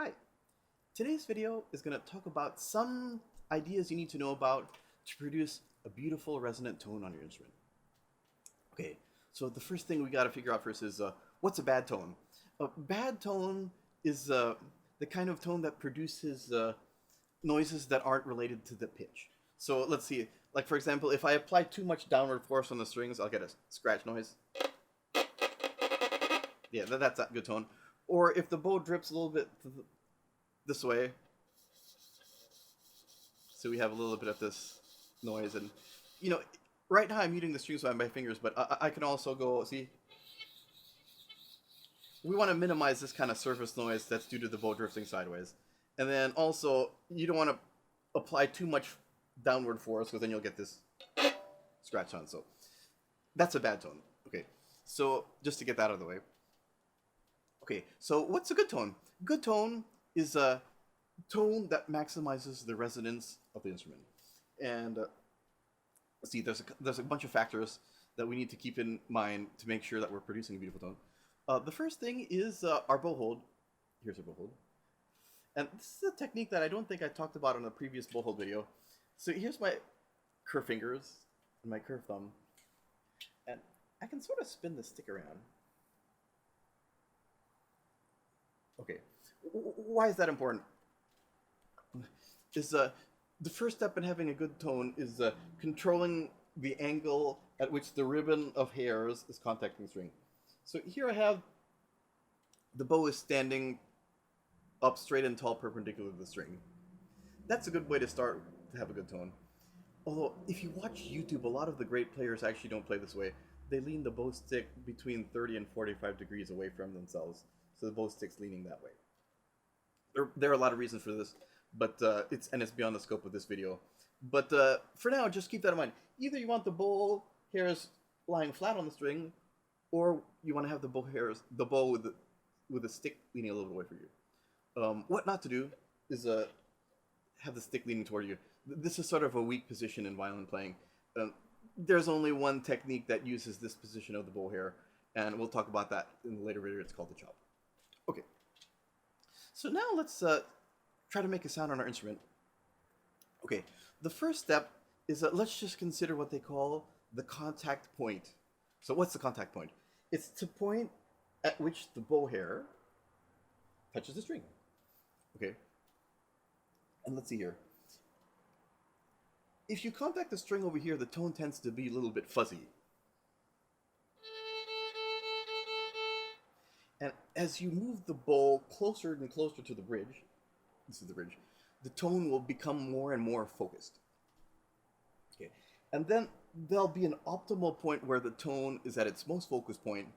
Hi, today's video is going to talk about some ideas you need to know about to produce a beautiful resonant tone on your instrument. Okay, so the first thing we got to figure out first is what's a bad tone? A bad tone is the kind of tone that produces noises that aren't related to the pitch. So let's see, like for example, if I apply too much downward force on the strings, I'll get a scratch noise. Yeah, that's a good tone. Or if the bow drips a little bit this way, so we have a little bit of this noise. And you know, right now I'm muting the strings by my fingers, but I can also go, see, we want to minimize this kind of surface noise that's due to the bow drifting sideways. And then also, you don't want to apply too much downward force, because then you'll get this scratch tone. So that's a bad tone. Okay, so just to get that out of the way. Okay, so what's a good tone? Good tone is a tone that maximizes the resonance of the instrument. And let's see, there's a bunch of factors that we need to keep in mind to make sure that we're producing a beautiful tone. The first thing is our bow hold. Here's our bow hold. And this is a technique that I don't think I talked about in a previous bow hold video. So here's my curved fingers and my curved thumb. And I can sort of spin the stick around. Okay, why is that important? Is the first step in having a good tone is controlling the angle at which the ribbon of hairs is contacting the string. So here I have the bow is standing up straight and tall perpendicular to the string. That's a good way to start to have a good tone. Although if you watch YouTube, a lot of the great players actually don't play this way. They lean the bow stick between 30 and 45 degrees away from themselves, so the bow stick's leaning that way. There are a lot of reasons for this, but it's beyond the scope of this video. But for now, just keep that in mind. Either you want the bow hairs lying flat on the string, or you want to have the bow with the stick leaning a little bit away from you. What not to do is have the stick leaning toward you. This is sort of a weak position in violin playing. There's only one technique that uses this position of the bow hair, and we'll talk about that in a later video. It's called the chop. Okay. So now let's try to make a sound on our instrument. Okay, the first step is let's just consider what they call the contact point. So what's the contact point? It's the point at which the bow hair touches the string. Okay, and let's see here. If you contact the string over here, the tone tends to be a little bit fuzzy. And as you move the bow closer and closer to the bridge, this is the bridge, the tone will become more and more focused. Okay, and then there'll be an optimal point where the tone is at its most focused point,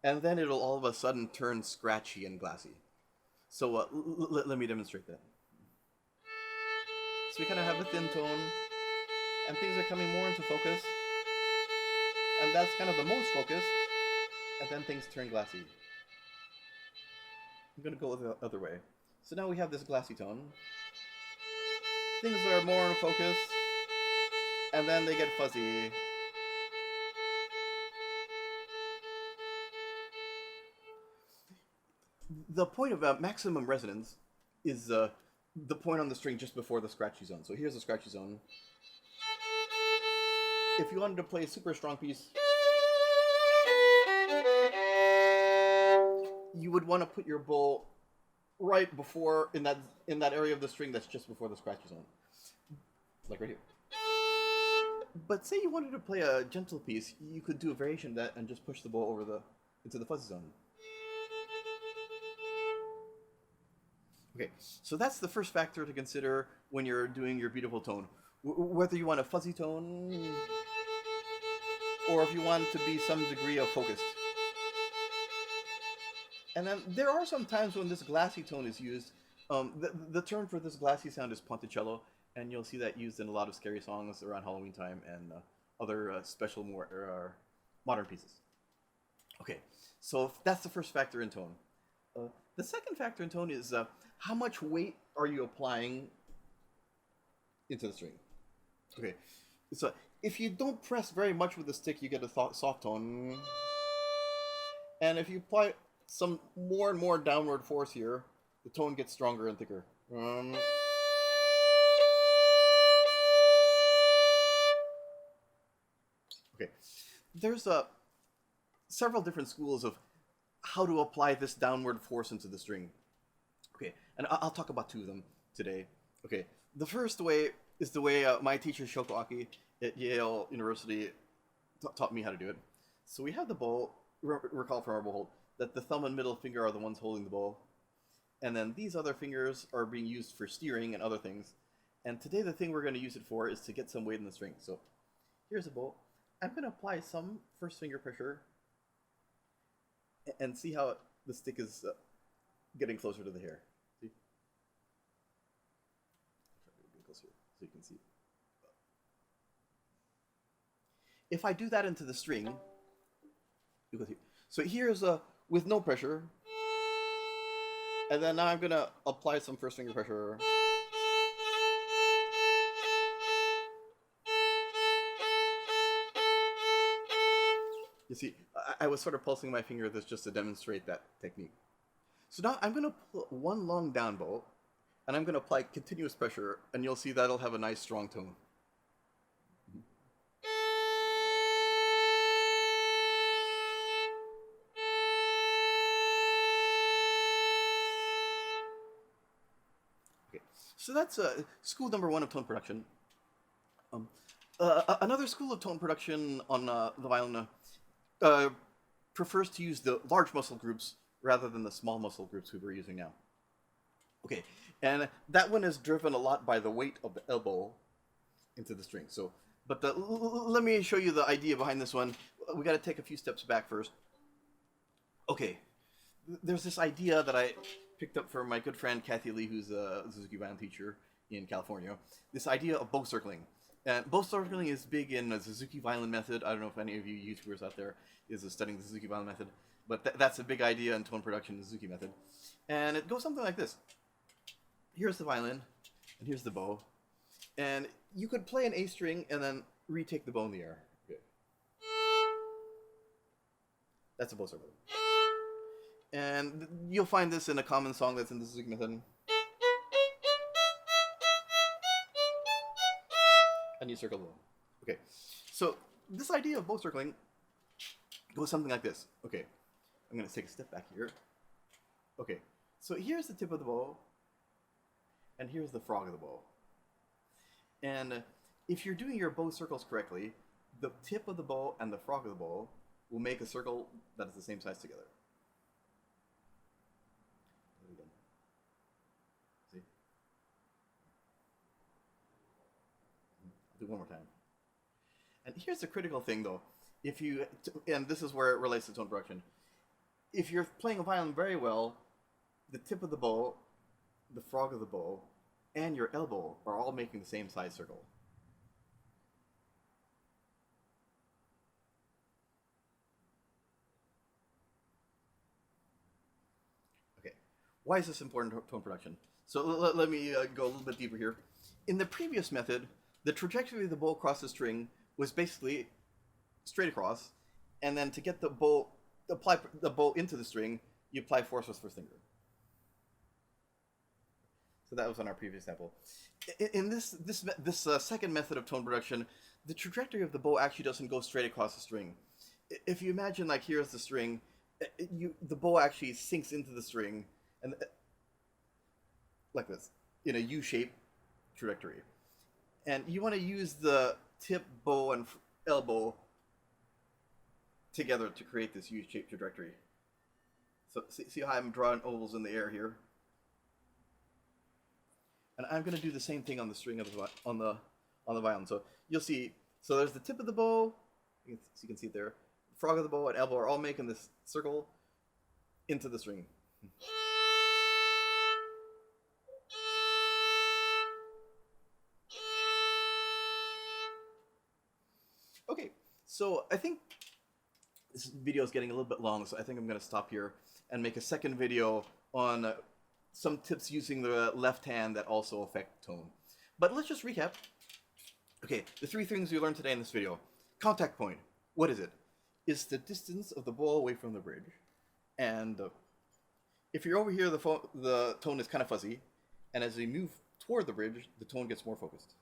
and then it'll all of a sudden turn scratchy and glassy. So let me demonstrate that. So we kind of have a thin tone, and things are coming more into focus, and that's kind of the most focused, and then things turn glassy. I'm going to go the other way. So now we have this glassy tone. Things are more in focus, and then they get fuzzy. The point of maximum resonance is the point on the string just before the scratchy zone. So here's the scratchy zone. If you wanted to play a super strong piece, you would want to put your bow right before in that area of the string that's just before the scratchy zone, like right here. But say you wanted to play a gentle piece, you could do a variation of that and just push the bow over into the fuzzy zone. Okay, so that's the first factor to consider when you're doing your beautiful tone. Whether you want a fuzzy tone or if you want to be some degree of focused. And then there are some times when this glassy tone is used. The term for this glassy sound is ponticello, and you'll see that used in a lot of scary songs around Halloween time and other special, more modern pieces. Okay, so that's the first factor in tone. The second factor in tone is how much weight are you applying into the string? Okay, so if you don't press very much with the stick, you get a soft tone. And if you apply some more and more downward force here, the tone gets stronger and thicker. Okay, there's several different schools of how to apply this downward force into the string. Okay, and I'll talk about two of them today. Okay, the first way is the way my teacher Shoko Aki at Yale University taught me how to do it. So we have the bow, recall from our bow hold, that the thumb and middle finger are the ones holding the bow. And then these other fingers are being used for steering and other things. And today the thing we're going to use it for is to get some weight in the string. So here's a bow. I'm going to apply some first finger pressure and see how the stick is getting closer to the hair. See? I'll try to get closer so you can see. If I do that into the string, you go here. So here's with no pressure, and then now I'm gonna apply some first finger pressure. You see, I was sort of pulsing my finger this just to demonstrate that technique. So now I'm gonna pull one long down bow, and I'm gonna apply continuous pressure, and you'll see that'll have a nice strong tone. So that's school number one of tone production. Another school of tone production on the violin prefers to use the large muscle groups rather than the small muscle groups we were using now. Okay, and that one is driven a lot by the weight of the elbow into the string. So, but let me show you the idea behind this one. We got to take a few steps back first. Okay, there's this idea that I picked up from my good friend Kathy Lee, who's a Suzuki violin teacher in California. This idea of bow circling. And bow circling is big in the Suzuki violin method. I don't know if any of you YouTubers out there is studying the Suzuki violin method, but that's a big idea in tone production in the Suzuki method. And it goes something like this. Here's the violin, and here's the bow. And you could play an A string and then retake the bow in the air. Okay. That's a bow circle. And you'll find this in a common song that's in the Suzuki method. And you circle the bow. Okay, so this idea of bow circling goes something like this. Okay, I'm going to take a step back here. Okay, so here's the tip of the bow, and here's the frog of the bow. And if you're doing your bow circles correctly, the tip of the bow and the frog of the bow will make a circle that is the same size together. See? I'll do one more time. And here's the critical thing, though. If you, and this is where it relates to tone production. If you're playing a violin very well, the tip of the bow, the frog of the bow, and your elbow are all making the same size circle. Okay, why is this important to tone production? So let me go a little bit deeper here. In the previous method, the trajectory of the bow across the string was basically straight across, and then to get the bow, apply the bow into the string, you apply force with first finger. So that was on our previous example. In this second method of tone production, the trajectory of the bow actually doesn't go straight across the string. If you imagine, like, here's the string, the bow actually sinks into the string, and like this, in a U-shaped trajectory. And you want to use the tip, bow, and elbow together to create this U-shaped trajectory. So see how I'm drawing ovals in the air here? And I'm going to do the same thing on the string of on the violin. So you'll see. So there's the tip of the bow. You can see it there. The frog of the bow and elbow are all making this circle into the string. Okay, so I think this video is getting a little bit long, so I think I'm going to stop here and make a second video on some tips using the left hand that also affect tone. But let's just recap. Okay, the three things we learned today in this video. Contact point. What is it? It's the distance of the bow away from the bridge. And If you're over here, the tone is kind of fuzzy, and as we move toward the bridge, the tone gets more focused.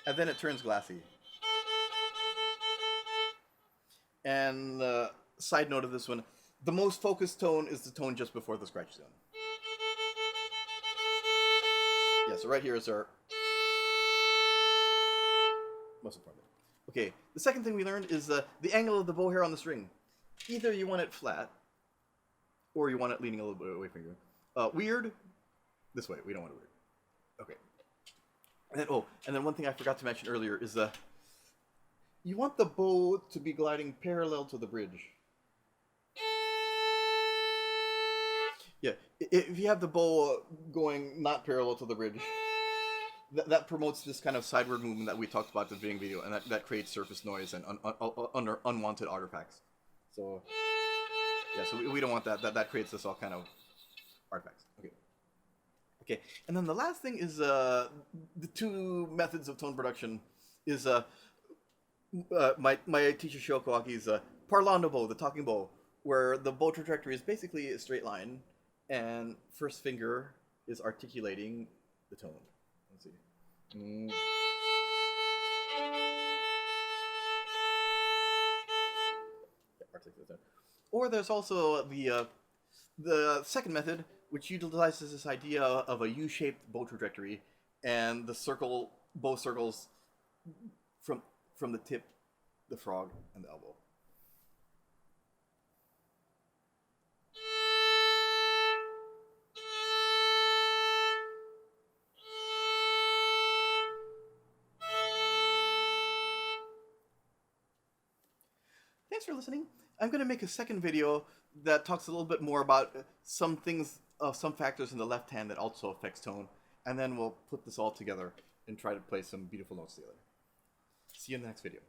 And then it turns glassy. And the side note of this one, the most focused tone is the tone just before the scratch zone. Yeah, so right here is our most important. Okay, the second thing we learned is the angle of the bow hair on the string. Either you want it flat, or you want it leaning a little bit away from you. Weird, this way. We don't want it weird. Okay. And then one thing I forgot to mention earlier is you want the bow to be gliding parallel to the bridge. Yeah, if you have the bow going not parallel to the bridge, that promotes this kind of sideward movement that we talked about in the beginning video, and that creates surface noise and unwanted artifacts. So, yeah, so we don't want that. That creates this all kind of artifacts. Okay, and then the last thing is the two methods of tone production is my teacher Shio Kawaki's parlando bow, the talking bow, where the bow trajectory is basically a straight line, and first finger is articulating the tone. Let's see. Yeah, articulate that. Or there's also the second method, which utilizes this idea of a U-shaped bow trajectory, and the bow circles from the tip, the frog, and the elbow. Thanks for listening. I'm going to make a second video that talks a little bit more about some factors in the left hand that also affects tone, and then we'll put this all together and try to play some beautiful notes together. See you in the next video.